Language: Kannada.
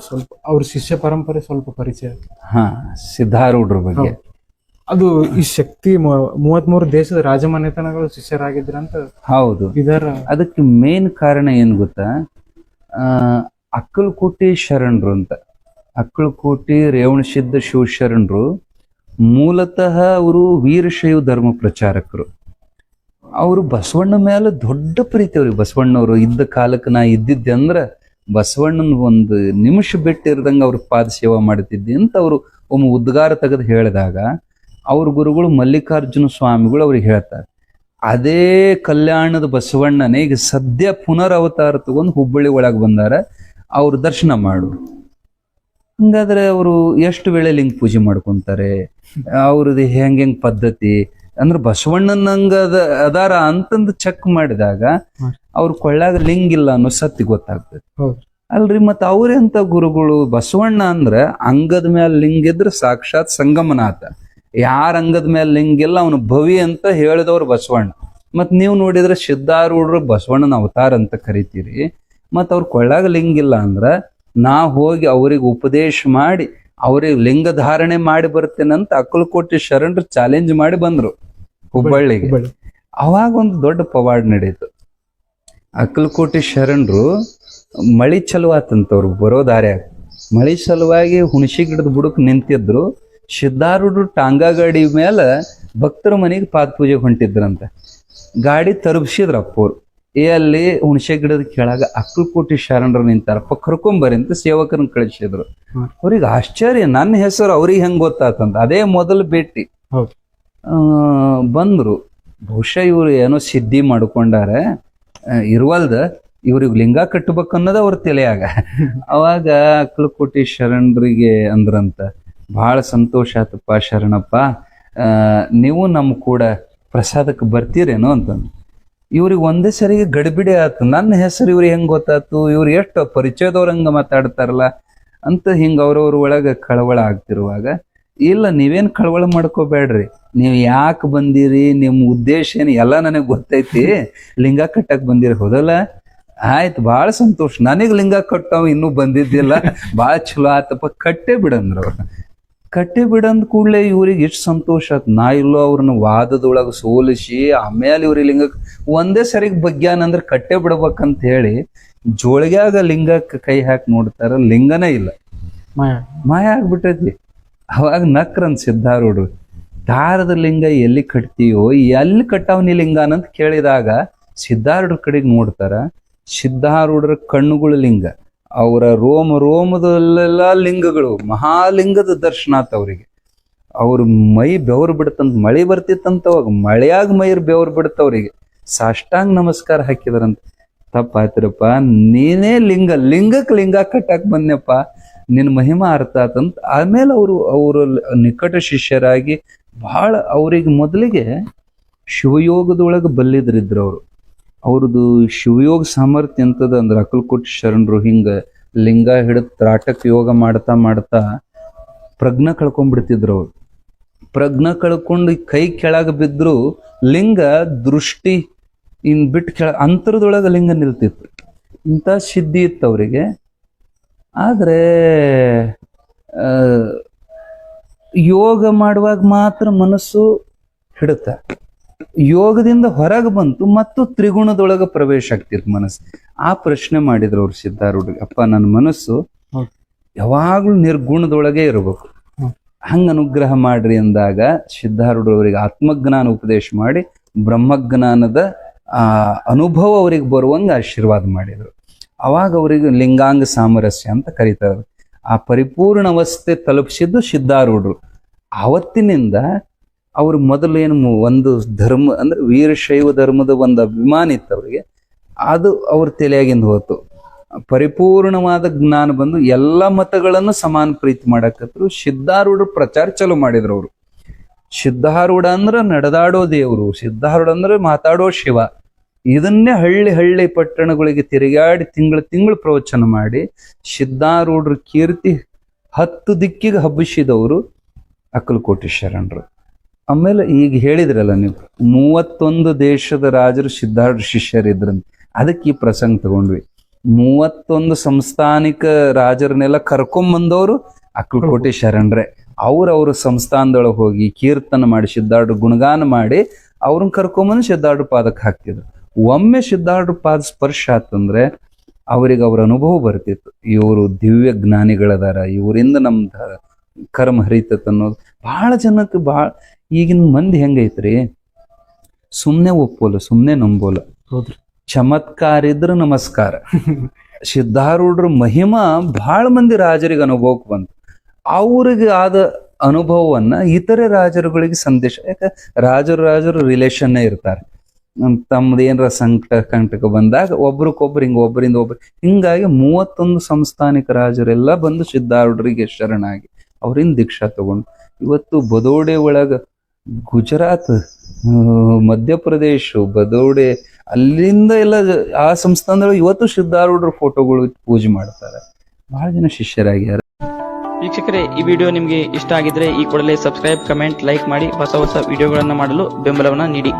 ಸ್ವಲ್ಪ ಅವ್ರ ಶಿಷ್ಯ ಪರಂಪರೆ ಸ್ವಲ್ಪ ಪರಿಚಯ. ಹಾ, ಸಿದ್ಧಾರೂಢರ ಬಗ್ಗೆ. ಅದು ಈ ಶಕ್ತಿ 33 ದೇಶದ ರಾಜಮನೆತನಗಳು ಶಿಷ್ಯರಾಗಿದ್ರಂತ. ಹೌದು, ಇದರ ಅದಕ್ಕೆ ಮೇನ್ ಕಾರಣ ಏನ್ ಗೊತ್ತಾ? ಅಕ್ಕಲಕೋಟೆ ಶರಣರು ಅಂತ, ಅಕ್ಕಲಕೋಟೆ ರೇವಣಸಿದ್ಧ ಶಿವಶರಣರು ಮೂಲತಃ ಅವರು ವೀರಶೈವ ಧರ್ಮ ಪ್ರಚಾರಕರು. ಅವರು ಬಸವಣ್ಣ ಮೇಲೆ ದೊಡ್ಡ ಪ್ರೀತಿ ಅವ್ರಿಗೆ. ಬಸವಣ್ಣವರು ಇದ್ದ ಕಾಲಕ್ಕೆ ನಾ ಇದ್ದಿದ್ದೆ ಅಂದ್ರೆ ಬಸವಣ್ಣನ ಒಂದು ನಿಮಿಷ ಬಿಟ್ಟಿರ್ದಂಗೆ ಅವ್ರ ಪಾದ ಸೇವಾ ಮಾಡ್ತಿದ್ದೆ ಅಂತ ಅವರು ಒಮ್ಮೆ ಉದ್ಗಾರ ತೆಗೆದು ಹೇಳಿದಾಗ ಅವ್ರ ಗುರುಗಳು ಮಲ್ಲಿಕಾರ್ಜುನ ಸ್ವಾಮಿಗಳು ಅವ್ರಿಗೆ ಹೇಳ್ತಾರೆ, ಅದೇ ಕಲ್ಯಾಣದ ಬಸವಣ್ಣನೇ ಈಗ ಸದ್ಯ ಪುನರವತಾರ ತಗೊಂಡು ಹುಬ್ಬಳ್ಳಿ ಒಳಗೆ ಬಂದಾರ, ಅವ್ರ ದರ್ಶನ ಮಾಡು. ಹಂಗಾದ್ರೆ ಅವರು ಎಷ್ಟು ವೇಳೆ ಲಿಂಗ ಪೂಜೆ ಮಾಡ್ಕೊಂತಾರೆ, ಅವ್ರದ್ದು ಹೆಂಗೆ ಪದ್ಧತಿ ಅಂದ್ರೆ ಬಸವಣ್ಣನಂಗ ಅದಾರ ಅಂತಂದು ಚೆಕ್ ಮಾಡಿದಾಗ ಅವ್ರ ಕೊಳ್ಳಾಗ ಲಿಂಗ ಇಲ್ಲ ಅನ್ನೋ ಸತ್ಯ ಗೊತ್ತಾಗ್ತದೆ. ಅಲ್ರಿ, ಮತ್ತ ಅವ್ರೆಂತ ಗುರುಗಳು? ಬಸವಣ್ಣ ಅಂದ್ರ ಅಂಗದ ಮೇಲೆ ಲಿಂಗ ಇದ್ರೆ ಸಾಕ್ಷಾತ್ ಸಂಗಮನಾಥ. ಯಾರ ಅಂಗದ ಮೇಲೆ ಲಿಂಗ ಇಲ್ಲ ಅವನು ಭವಿ ಅಂತ ಹೇಳಿದವ್ರು ಬಸವಣ್ಣ. ಮತ್ ನೀವು ನೋಡಿದ್ರೆ ಸಿದ್ಧಾರೂಢರು ಬಸವಣ್ಣನ ಅವತಾರ ಅಂತ ಕರಿತೀರಿ, ಮತ್ ಅವ್ರ ಕೊಳ್ಳಾಗ ಲಿಂಗ ಇಲ್ಲ ಅಂದ್ರ ನಾ ಹೋಗಿ ಅವ್ರಿಗೆ ಉಪದೇಶ ಮಾಡಿ ಅವ್ರಿಗೆ ಲಿಂಗ ಧಾರಣೆ ಮಾಡಿ ಬರ್ತೇನಂತ ಅಕ್ಕಲಕೋಟೆ ಶರಣರು ಚಾಲೆಂಜ್ ಮಾಡಿ ಬಂದ್ರು ಹುಬ್ಬಳ್ಳಿಗೆ. ಅವಾಗ ಒಂದು ದೊಡ್ಡ ಪವಾಡ ನಡೀತು. ಅಕ್ಕಲಕೋಟೆ ಶರಣರು ಮಳಿ ಚಲುವಾತಂತವ್ರು ಬರೋ ದಾರ್ಯಾಗ. ಮಳಿ ಸಲುವಾಗಿ ಹುಣಸಿ ಗಿಡದ ಬುಡಕ್ ನಿಂತಿದ್ರು. ಸಿದ್ಧಾರೂಢರು ಟಾಂಗಾ ಗಾಡಿ ಮೇಲೆ ಭಕ್ತರ ಮನೆಗೆ ಪಾದ ಪೂಜೆಗೆ ಹೊಂಟಿದ್ರಂತ. ಗಾಡಿ ತರಬಿಸಿದ್ರ ಅಪ್ಪವ್ರು. ಅಲ್ಲಿ ಹುಣಸೆ ಗಿಡದ ಕೆಳಗ ಅಕ್ಕಲಕೋಟೆ ಶರಣರು ನಿಂತಾರಪ್ಪ, ಕರ್ಕೊಂಬರಿ ಅಂತ ಸೇವಕರನ್ನ ಕಳಿಸಿದ್ರು. ಅವ್ರಿಗೆ ಆಶ್ಚರ್ಯ, ನನ್ನ ಹೆಸರು ಅವ್ರಿಗೆ ಹೆಂಗ್ ಗೊತ್ತಾತಂತ. ಅದೇ ಮೊದಲು ಭೇಟಿ. ಬಂದ್ರು. ಬಹುಶಃ ಇವ್ರು ಏನೋ ಸಿದ್ಧಿ ಮಾಡ್ಕೊಂಡಾರ, ಇರುವಲ್ದ ಇವ್ರಿಗೆ ಲಿಂಗ ಕಟ್ಟಬೇಕನ್ನೋದು ಅವ್ರ ತಲೆಯಾಗ. ಅವಾಗ ಅಕ್ಕಲಕೋಟೆ ಶರಣರಿಗೆ ಅಂದ್ರಂತ, ಬಹಳ ಸಂತೋಷ ಆತಪ್ಪ ಶರಣಪ್ಪ, ನೀವು ನಮ್ಮ ಕೂಡ ಪ್ರಸಾದಕ್ಕೆ ಬರ್ತೀರೇನೋ ಅಂತಂದು. ಇವ್ರಿಗೆ ಒಂದೇ ಸರಿಗೆ ಗಡಿಬಿಡಿ ಆಯ್ತು, ನನ್ನ ಹೆಸರು ಇವ್ರಿಗೆ ಹೆಂಗ್ ಗೊತ್ತಾಯ್ತು, ಇವ್ರು ಎಷ್ಟು ಪರಿಚಯದವ್ರಂಗ ಮಾತಾಡ್ತಾರಲ್ಲ ಅಂತ ಹಿಂಗ ಅವ್ರವ್ರ ಒಳಗ ಕಳವಳ ಆಗ್ತಿರುವಾಗ, ಇಲ್ಲ ನೀವೇನ್ ಕಳವಳ ಮಾಡ್ಕೋಬೇಡ್ರಿ, ನೀವು ಯಾಕೆ ಬಂದಿರಿ, ನಿಮ್ಮ ಉದ್ದೇಶ ಏನು ಎಲ್ಲ ನನಗೆ ಗೊತ್ತೈತಿ, ಲಿಂಗ ಕಟ್ಟಕ್ ಬಂದಿರಿ ಹೌದಲ್ಲ, ಆಯ್ತು ಭಾಳ ಸಂತೋಷ, ನನಗ್ ಲಿಂಗ ಕಟ್ಟವ್ ಇನ್ನೂ ಬಂದಿದ್ದಿಲ್ಲ, ಭಾಳ ಚಲೋ ಆತಪ್ಪ, ಕಟ್ಟೆ ಬಿಡಂದ್ರ ಅವ್ರು. ಕಟ್ಟೆ ಬಿಡಂದ ಕೂಡಲೇ ಇವ್ರಿಗೆ ಎಷ್ಟು ಸಂತೋಷ ಆಯ್ತು. ನಾ ಇಲ್ಲೋ ಅವ್ರನ್ನ ವಾದದೊಳಗೆ ಸೋಲಿಸಿ ಆಮೇಲೆ ಇವ್ರಿಗೆ ಲಿಂಗ ಒಂದೇ ಸರಿಗೆ ಬಗ್ಗ್ಯಾನಂದ್ರೆ ಕಟ್ಟೆ ಬಿಡ್ಬೇಕಂತ ಹೇಳಿ ಜೋಳಿಗ್ಯಾಗ ಲಿಂಗಕ್ಕೆ ಕೈ ಹಾಕಿ ನೋಡ್ತಾರ, ಲಿಂಗನೇ ಇಲ್ಲ, ಮಾಯ ಆಗ್ಬಿಟ್ಟೈತಿ. ಅವಾಗ ನಕ್ರಂತ ಸಿದ್ಧಾರೂಢರು, ದಾರದ ಲಿಂಗ ಎಲ್ಲಿ ಕಟ್ತೀಯೋ, ಎಲ್ಲಿ ಕಟ್ಟಾವ್ ನೀ ಲಿಂಗನಂತ ಕೇಳಿದಾಗ ಸಿದ್ಧಾರೂಢರ ಕಡೆಗೆ ನೋಡ್ತಾರ. ಸಿದ್ಧಾರೂಢರ ಕಣ್ಣುಗಳ ಲಿಂಗ, ಅವರ ರೋಮದಲ್ಲೆಲ್ಲ ಲಿಂಗಗಳು, ಮಹಾಲಿಂಗದ ದರ್ಶನ ಆತ ಅವ್ರಿಗೆ. ಅವ್ರ ಮೈ ಬೆವರು ಬಿಡತಂತ, ಮಳೆ ಬರ್ತಿತ್ತಂತ, ಅವಾಗ ಮಳೆಯಾಗ ಮೈರ್ ಬೆವರು ಬಿಡತ್ತವ್ರಿಗೆ. ಸಾಷ್ಟಾಂಗ ನಮಸ್ಕಾರ ಹಾಕಿದಾರಂತ. ತಪ್ಪಾಯ್ತಿರಪ್ಪ, ನೀನೇ ಲಿಂಗಕ್ಕೆ ಲಿಂಗ ಕಟ್ಟಾಕ್ ಬಂದ್ನಪ್ಪ, ನಿನ್ನ ಮಹಿಮಾ ಅರ್ಥ ಆತಂತ. ಆಮೇಲೆ ಅವರು ನಿಕಟ ಶಿಷ್ಯರಾಗಿ ಬಹಳ ಅವ್ರಿಗೆ ಮೊದಲಿಗೆ ಶಿವಯೋಗದೊಳಗೆ ಬಲ್ಲಿದ್ರಿದ್ರು ಅವರು. ಅವ್ರದ್ದು ಶಿವಯೋಗ ಸಾಮರ್ಥ್ಯ ಎಂತದ ಅಂದ್ರೆ ಅಕ್ಕಲಕೋಟೆ ಶರಣರು ಹಿಂಗ ಲಿಂಗ ಹಿಡಿದು ತ್ರಾಟಕ ಯೋಗ ಮಾಡ್ತಾ ಮಾಡ್ತಾ ಪ್ರಜ್ಞೆ ಕಳ್ಕೊಂಡ್ಬಿಡ್ತಿದ್ರು ಅವ್ರು. ಪ್ರಜ್ಞೆ ಕಳ್ಕೊಂಡು ಕೈ ಕೆಳಗೆ ಬಿದ್ರು ಲಿಂಗ ದೃಷ್ಟಿ ಬಿಟ್ಟು ಅಂತರದೊಳಗೆ ಲಿಂಗ ನಿಲ್ತಿತ್ತು. ಇಂಥ ಸಿದ್ಧಿ ಇತ್ತು ಅವರಿಗೆ. ಆದ್ರೆ ಯೋಗ ಮಾಡುವಾಗ ಮಾತ್ರ ಮನಸ್ಸು ಹಿಡುತ್ತ, ಯೋಗದಿಂದ ಹೊರಗೆ ಬಂತು ಮತ್ತು ತ್ರಿಗುಣದೊಳಗೆ ಪ್ರವೇಶ ಆಗ್ತಿತ್ತು ಮನಸ್ಸು. ಆ ಪ್ರಶ್ನೆ ಮಾಡಿದ್ರು ಅವ್ರು ಸಿದ್ಧಾರೂಢರಿಗೆ, ಅಪ್ಪ ನನ್ನ ಮನಸ್ಸು ಯಾವಾಗ್ಲೂ ನಿರ್ಗುಣದೊಳಗೆ ಇರಬೇಕು, ಹಂಗ ಅನುಗ್ರಹ ಮಾಡ್ರಿ ಅಂದಾಗ ಸಿದ್ಧಾರೂಢರವರಿಗೆ ಆತ್ಮಜ್ಞಾನ ಉಪದೇಶ ಮಾಡಿ ಬ್ರಹ್ಮಜ್ಞಾನದ ಅನುಭವ ಅವ್ರಿಗೆ ಬರುವಂಗ ಆಶೀರ್ವಾದ ಮಾಡಿದ್ರು. ಅವಾಗ ಅವರಿಗೆ ಲಿಂಗಾಂಗ ಸಾಮರಸ್ಯ ಅಂತ ಕರೀತಾರೆ. ಆ ಪರಿಪೂರ್ಣ ಅವಸ್ಥೆ ತಲುಪಿಸಿದ್ದು ಸಿದ್ಧಾರೂಢರು. ಆವತ್ತಿನಿಂದ ಅವ್ರು ಮೊದಲು ಏನು ಒಂದು ಧರ್ಮ ಅಂದ್ರೆ ವೀರಶೈವ ಧರ್ಮದ ಒಂದು ಅಭಿಮಾನ ಇತ್ತು ಅವ್ರಿಗೆ, ಅದು ಅವ್ರ ತಲೆಯಾಗಿಂದ ಹೋತು. ಪರಿಪೂರ್ಣವಾದ ಜ್ಞಾನ ಬಂದು ಎಲ್ಲ ಮತಗಳನ್ನು ಸಮಾನ ಪ್ರೀತಿ ಮಾಡಕತ್ರು. ಸಿದ್ಧಾರೂಢರು ಪ್ರಚಾರ ಚಲೋ ಮಾಡಿದ್ರು ಅವರು. ಸಿದ್ಧಾರೂಢ ಅಂದ್ರೆ ನಡೆದಾಡೋ ದೇವರು, ಸಿದ್ಧಾರೂಢ ಅಂದ್ರೆ ಮಾತಾಡೋ ಶಿವ. ಇದನ್ನೇ ಹಳ್ಳಿ ಹಳ್ಳಿ ಪಟ್ಟಣಗಳಿಗೆ ತಿರುಗಾಡಿ ತಿಂಗಳು ಪ್ರವಚನ ಮಾಡಿ ಸಿದ್ಧಾರೂಢರ ಕೀರ್ತಿ 10 ದಿಕ್ಕಿಗೆ ಹಬ್ಬಿಸಿದವರು ಅಕ್ಕಲಕೋಟೆ ಶರಣರು. ಆಮೇಲೆ ಈಗ ಹೇಳಿದ್ರಲ್ಲ ನೀವು 31 ದೇಶದ ರಾಜರು ಸಿದ್ಧಾರೂಢ ಶಿಷ್ಯರಿದ್ರಂತ, ಅದಕ್ಕೆ ಈ ಪ್ರಸಂಗ ತಗೊಂಡ್ವಿ. 31 ಸಂಸ್ಥಾನಿಕ ರಾಜರನ್ನೆಲ್ಲ ಕರ್ಕೊಂಬಂದವರು ಅಕ್ಕಲಕೋಟೆ ಶರಣರೇ. ಅವ್ರ ಸಂಸ್ಥಾನದೊಳಗೆ ಹೋಗಿ ಕೀರ್ತನ ಮಾಡಿ ಸಿದ್ಧಾರ್ಢ ಗುಣಗಾನ ಮಾಡಿ ಅವ್ರನ್ನ ಕರ್ಕೊಂಬಂದು ಸಿದ್ಧಾರ್ಢ ಪಾದಕ್ಕೆ ಹಾಕ್ತಿದ್ರು. ಒಮ್ಮೆ ಸಿದ್ಧಾರ್ಢ ಪಾದ ಸ್ಪರ್ಶ ಆತಂದ್ರೆ ಅವ್ರಿಗೆ ಅವ್ರ ಅನುಭವ ಬರ್ತಿತ್ತು, ಇವರು ದಿವ್ಯ ಜ್ಞಾನಿಗಳದಾರ, ಇವರಿಂದ ನಮ್ದ ಕರ್ಮ ಹರಿತತ್ ಅನ್ನೋದು. ಬಹಳ ಜನಕ್ಕೆ ಈಗಿನ ಮಂದಿ ಹೆಂಗೈತ್ರಿ, ಸುಮ್ನೆ ಒಪ್ಪೋಲ್ಲ, ಸುಮ್ನೆ ನಂಬೋಲ್ಲ. ಹೌದ್ರಿ. ಚಮತ್ಕಾರ ಇದ್ರ ನಮಸ್ಕಾರ. ಸಿದ್ಧಾರೂಢರ ಮಹಿಮಾ ಬಹಳ ಮಂದಿ ರಾಜರಿಗೆ ಅನುಭವಕ್ಕೆ ಬಂತು. ಅವ್ರಿಗೆ ಆದ ಅನುಭವವನ್ನ ಇತರೆ ರಾಜರುಗಳಿಗೆ ಸಂದೇಶ, ಯಾಕೆ ರಾಜರು ರಿಲೇಷನ್ನೇ ಇರ್ತಾರೆ. ತಮ್ದು ಏನಾರ ಕಂಟಕ ಬಂದಾಗ ಒಬ್ರಿಗೊಬ್ರು ಒಬ್ಬರಿಂದ ಒಬ್ರು ಹಿಂಗಾಗಿ 31 ಸಂಸ್ಥಾನಿಕ ರಾಜರೆಲ್ಲ ಬಂದು ಸಿದ್ಧಾರೂಢರಿಗೆ ಶರಣಾಗಿ ಅವರಿಂದ ದೀಕ್ಷಾ ತಗೊಂಡು ಇವತ್ತು ಬದೋಡೆ ಒಳಗ ಗುಜರಾತ್, ಮಧ್ಯಪ್ರದೇಶ, ಬದೋಡೆ ಅಲ್ಲಿಂದ ಎಲ್ಲ ಆ ಸಂಸ್ಥಾನದೊಳಗೆ ಇವತ್ತು ಸಿದ್ಧಾರೂಢರ ಫೋಟೋಗಳು ಪೂಜೆ ಮಾಡ್ತಾರೆ. ಬಹಳ ಜನ ಶಿಷ್ಯರಾಗ್ಯಾರ. ವೀಕ್ಷಕರೇ, ಈ ವಿಡಿಯೋ ನಿಮಗೆ ಇಷ್ಟ ಆಗಿದ್ರೆ ಈ ಕೂಡಲೇ ಸಬ್ಸ್ಕ್ರೈಬ್, ಕಮೆಂಟ್, ಲೈಕ್ ಮಾಡಿ ಹೊಸ ವಿಡಿಯೋಗಳನ್ನು ಮಾಡಲು ಬೆಂಬಲವನ್ನ ನೀಡಿ.